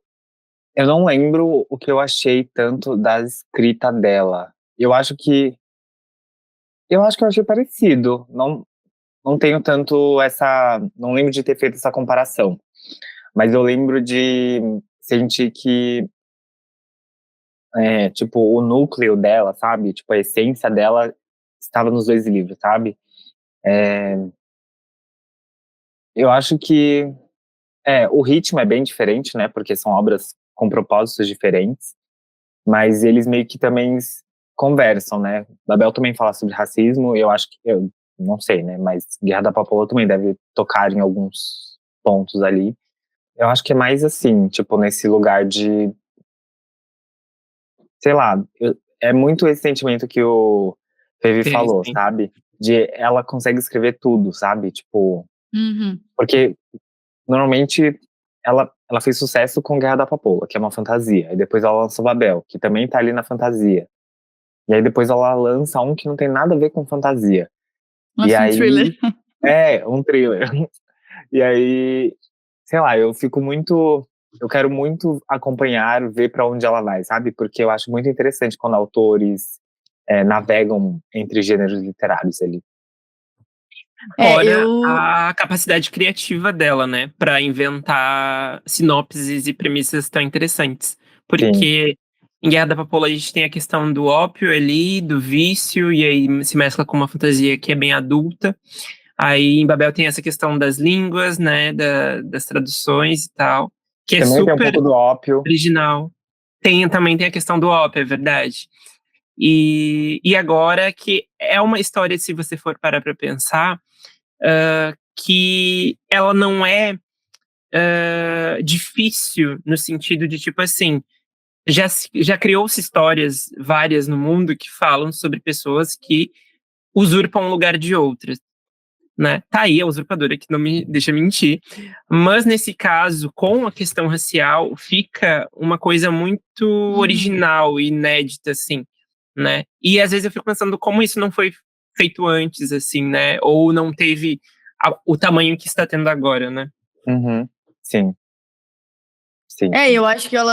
não lembro o que eu achei tanto da escrita dela. Eu acho que eu achei parecido. Não tenho tanto essa. Não lembro de ter feito essa comparação. Mas eu lembro de sentir que, tipo, o núcleo dela, sabe? Tipo, a essência dela estava nos dois livros, sabe? Eu acho que, o ritmo é bem diferente, né? Porque são obras com propósitos diferentes. Mas eles meio que também conversam, né? Babel também fala sobre racismo, e eu acho que, eu não sei, né? Mas Guerra da Papoula também deve tocar em alguns pontos ali. Eu acho que é mais assim, tipo, nesse lugar de, sei lá, é muito esse sentimento que o Fevi
Sim,
falou,
sim.
sabe? De ela consegue escrever tudo, sabe? Tipo,
Uhum.
porque normalmente ela fez sucesso com Guerra da Papoula, que é uma fantasia, e depois ela lançou Babel, que também tá ali na fantasia. E aí depois ela lança um que não tem nada a ver com fantasia. E
Nossa, um thriller.
aí, um thriller. E aí, sei lá, eu quero muito acompanhar, ver pra onde ela vai, sabe? Porque eu acho muito interessante quando autores navegam entre gêneros literários ali.
Fora
Eu.
a capacidade criativa dela, né, para inventar sinopses e premissas tão interessantes.
Sim,
Porque em Guerra da Papoula a gente tem a questão do ópio ali, do vício, e aí se mescla com uma fantasia que é bem adulta. Aí em Babel tem essa questão das línguas, né, das traduções e tal, que é
também tem um
super
pouco do ópio.
original. Também tem a questão do ópio, é verdade. E agora que é uma história, se você for parar pra pensar, que ela não é difícil no sentido de, tipo assim, já criou-se histórias várias no mundo que falam sobre pessoas que usurpam o lugar de outras, né? Tá aí a usurpadora que não me deixa mentir. Mas nesse caso, com a questão racial, fica uma coisa muito
Uhum.
original e inédita, assim, né? E às vezes eu fico pensando como isso não foi feito antes, assim, né? Ou não teve o tamanho que está tendo agora, né?
Uhum. Sim, sim, sim.
Eu acho que eu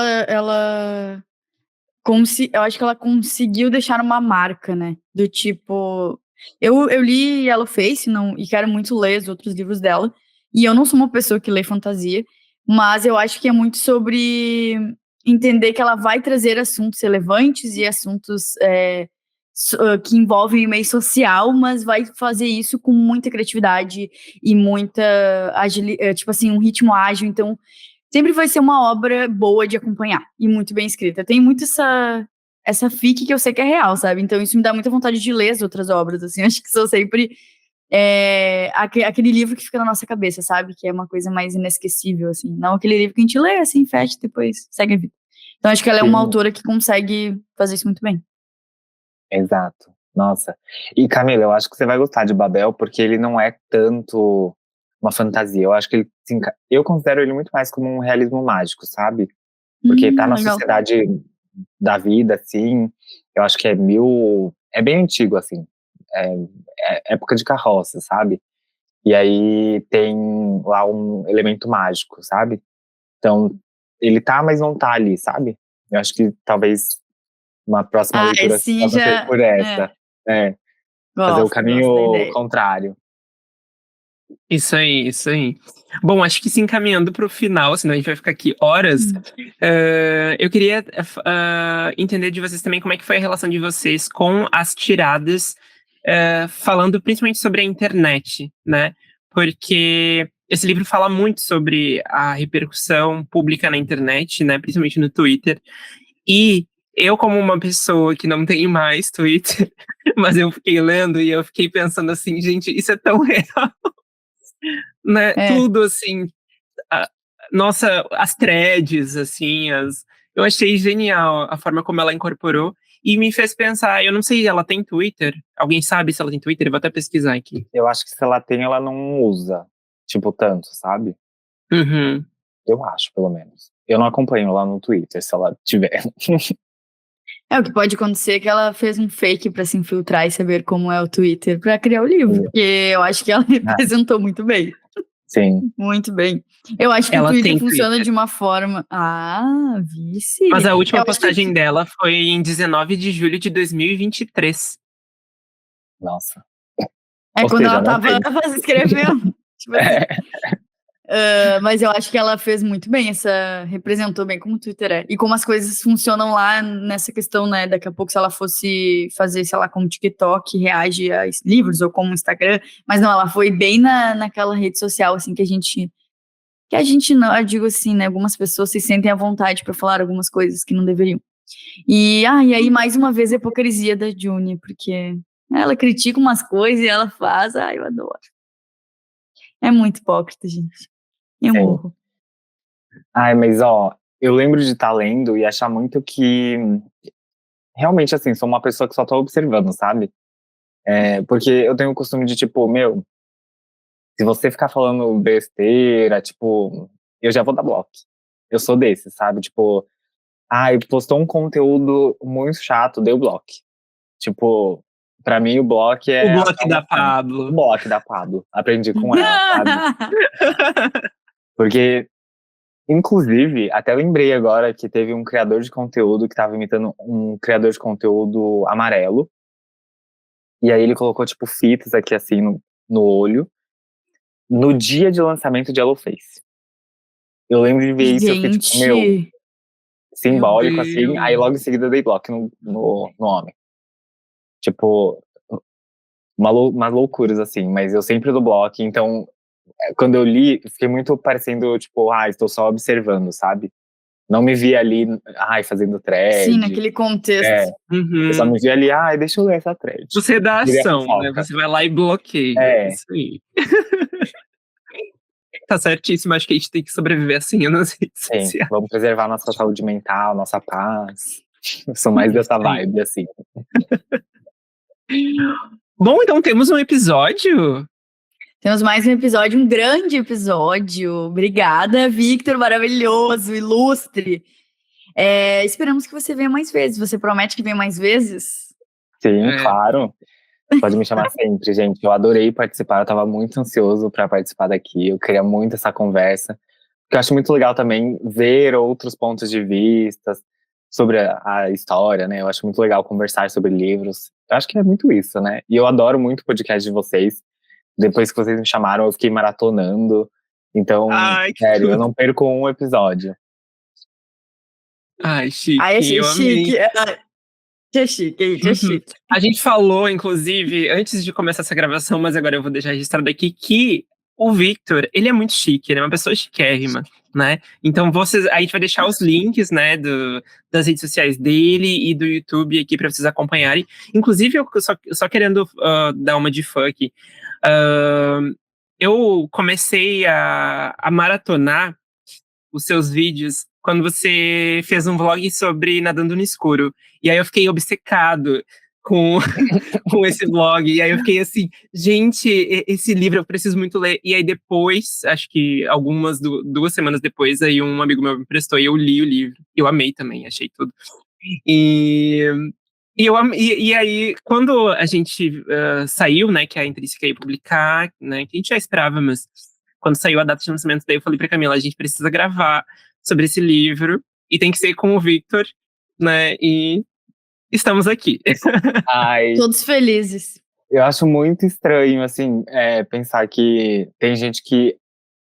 acho que ela conseguiu deixar uma marca, né? Do tipo. Eu li Yellowface não, e quero muito ler os outros livros dela. E eu não sou uma pessoa que lê fantasia, mas eu acho que é muito sobre entender que ela vai trazer assuntos relevantes e assuntos que envolvem o meio social, mas vai fazer isso com muita criatividade e muita tipo assim, um ritmo ágil. Então, sempre vai ser uma obra boa de acompanhar e muito bem escrita. Tem muito essa fic que eu sei que é real, sabe? Então isso me dá muita vontade de ler as outras obras, assim. Acho que sou sempre aquele livro que fica na nossa cabeça, sabe? Que é uma coisa mais inesquecível, assim. Não aquele livro que a gente lê, assim, fecha e depois segue a vida. Então acho que ela é uma
Sim,
autora que consegue fazer isso muito bem.
exato. Nossa. E Camila, eu acho que você vai gostar de Babel, porque ele não é tanto uma fantasia. Eu acho que eu considero ele muito mais como um realismo mágico, sabe? Porque tá na
Legal.
sociedade da vida, assim. Eu acho que é bem antigo, assim. É, é época de carroça, sabe? E aí tem lá um elemento mágico, sabe? Então, ele tá, mas não tá ali, sabe? Eu acho que talvez uma próxima
Ah,
leitura
sim,
possa ser
já.
por essa. É, fazer o
Gosto da
caminho
ideia.
contrário.
Isso aí, isso aí. Bom, acho que se encaminhando para o final, senão a gente vai ficar aqui horas.
Hum.
Eu queria entender de vocês também como é que foi a relação de vocês com as tiradas, falando principalmente sobre a internet, né? Porque esse livro fala muito sobre a repercussão pública na internet, né? Principalmente no Twitter. E eu, como uma pessoa que não tem mais Twitter, mas eu fiquei lendo e eu fiquei pensando assim, gente, isso é tão real, né?
É.
Tudo assim. nossa, as threads, assim, eu achei genial a forma como ela incorporou e me fez pensar, eu não sei, ela tem Twitter? Alguém sabe se ela tem Twitter? Eu vou até pesquisar aqui.
Eu acho que se ela tem, ela não usa, tipo, tanto, sabe?
Uhum.
Eu acho, pelo menos. Eu não acompanho lá no Twitter, se ela tiver.
O que pode acontecer é que ela fez um fake pra se infiltrar e saber como é o Twitter pra criar o livro, porque eu acho que ela representou muito bem.
Sim.
Muito bem. Eu acho que
Ela
o Twitter
tem
funciona
Twitter.
de uma forma. Ah, vice.
Mas a última
Eu acho que
postagem dela foi em 19 de julho de 2023.
Nossa.
é
Ou
quando
seja,
ela
não
tava
tem.
escrevendo. Tipo assim. Mas eu acho que ela fez muito bem, representou bem como o Twitter é. E como as coisas funcionam lá nessa questão, né? Daqui a pouco, se ela fosse fazer, sei lá, como TikTok, reage a livros, ou como Instagram. Mas não, ela foi bem naquela rede social, assim, que a gente não, eu digo assim, né? Algumas pessoas se sentem à vontade para falar algumas coisas que não deveriam. E aí, mais uma vez, a hipocrisia da Juni, porque ela critica umas coisas e ela faz, eu adoro. É muito hipócrita, gente. Eu
Sim.
morro.
Ai, mas ó, eu lembro de estar lendo e achar muito que realmente, assim, sou uma pessoa que só tô observando, sabe? Porque eu tenho o costume de, tipo, meu, se você ficar falando besteira, tipo, eu já vou dar bloco. Eu sou desse, sabe? Tipo, ai, postou um conteúdo muito chato, deu bloco. Tipo, pra mim o bloco
O
é a
bloco da
salvação. O
Pablo.
bloco da Pablo. Aprendi com ela, sabe? Porque, inclusive, até lembrei agora que teve um criador de conteúdo que tava imitando um criador de conteúdo amarelo. E aí ele colocou, tipo, fitas aqui, assim, no olho. No dia de lançamento de Yellowface. Eu lembro de ver isso e eu fiquei, tipo, meu,
Gente, meu
simbólico, assim. Aí
Deus.
logo em seguida eu dei bloco no homem. Tipo, umas loucuras, assim. Mas eu sempre dou bloco, então quando eu li, fiquei muito parecendo, tipo, estou só observando, sabe? Não me vi ali, fazendo
Sim,
thread.
naquele contexto.
É, eu só
Uhum.
me vi ali, deixa eu ler essa thread.
Você dá
Queria
ação, né?
fofoca.
Você vai lá e bloqueia.
É,
Isso aí. Tá certíssimo. Acho que a gente tem que sobreviver assim nas redes
sim.
sociais.
Vamos preservar nossa saúde mental, nossa paz. Eu sou mais
Isso
dessa
aí.
vibe, assim.
Bom, então temos um episódio.
Temos mais um episódio, um grande episódio. Obrigada, Victor, maravilhoso, ilustre. Esperamos que você venha mais vezes. Você promete que vem mais vezes?
Sim,
É,
claro. Pode me chamar sempre, gente. Eu adorei participar. Eu tava muito ansioso pra participar daqui. Eu queria muito essa conversa. Porque eu acho muito legal também ver outros pontos de vista sobre a história, né? Eu acho muito legal conversar sobre livros. Eu acho que é muito isso, né? E eu adoro muito o podcast de vocês. Depois que vocês me chamaram, eu fiquei maratonando. Então,
Ai, que
sério, eu
tudo.
não perco um episódio.
Ai,
Ai,
chique,
achei
eu amei.
chique. É chique, gente, é
Uhum.
chique.
A gente falou, inclusive, antes de começar essa gravação, mas agora eu vou deixar registrado aqui, que o Victor, ele é muito chique, ele é uma pessoa chiquérrima, né? Então a gente vai deixar os links, né, das redes sociais dele e do YouTube aqui para vocês acompanharem. Inclusive, eu só querendo dar uma de fã aqui. Eu comecei a maratonar os seus vídeos quando você fez um vlog sobre nadando no escuro. E aí eu fiquei obcecado com, com esse vlog. E aí eu fiquei assim, gente, esse livro eu preciso muito ler. E aí depois, acho que duas semanas depois, aí um amigo meu me emprestou e eu li o livro. Eu amei também, achei tudo. E, e aí, quando a gente saiu, né, que a Intrínseca ia publicar, né, que a gente já esperava, mas quando saiu a data de lançamento, daí eu falei pra Camila, a gente precisa gravar sobre esse livro, e tem que ser com o Victor, né, e estamos aqui.
Ai,
Todos felizes.
eu acho muito estranho, assim, pensar que tem gente que,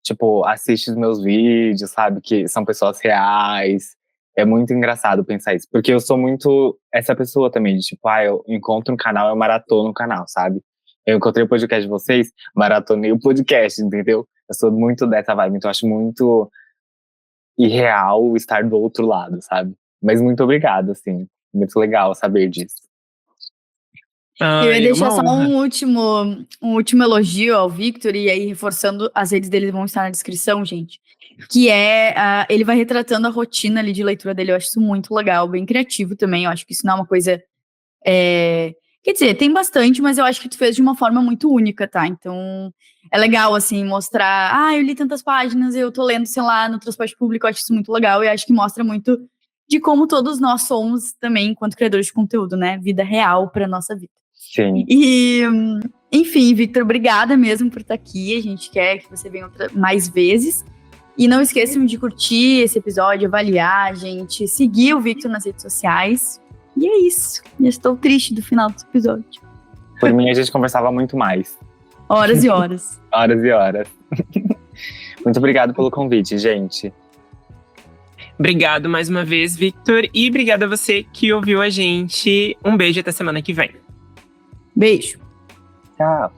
tipo, assiste os meus vídeos, sabe? Que são pessoas reais. É muito engraçado pensar isso. Porque eu sou muito essa pessoa também, de tipo, eu encontro um canal, eu maratono o canal, sabe? Eu encontrei o podcast de vocês, maratonei o podcast, entendeu? Eu sou muito dessa vibe, então eu acho muito irreal estar do outro lado, sabe? Mas muito obrigado, assim. Muito legal saber disso.
Eu ia deixar só
honra.
um último elogio ao Victor, e aí reforçando, as redes dele vão estar na descrição, gente. Que é, ele vai retratando a rotina ali de leitura dele, eu acho isso muito legal, bem criativo também, eu acho que isso não é uma coisa... Quer dizer, tem bastante, mas eu acho que tu fez de uma forma muito única, tá? Então, é legal, assim, mostrar... eu li tantas páginas, eu tô lendo, sei lá, no transporte público, eu acho isso muito legal, e acho que mostra muito de como todos nós somos também, enquanto criadores de conteúdo, né? Vida real pra nossa vida.
Sim.
E, enfim, Victor, obrigada mesmo por estar aqui. A gente quer que você venha mais vezes. E não esqueçam de curtir esse episódio, avaliar, gente, seguir o Victor nas redes sociais. E é isso. Eu estou triste do final desse episódio.
Por mim, a gente conversava muito mais.
Horas e horas.
Horas e horas. Muito obrigado pelo convite, gente.
Obrigado mais uma vez, Victor. E obrigado a você que ouviu a gente. Um beijo até semana que vem.
Beijo.
Tchau.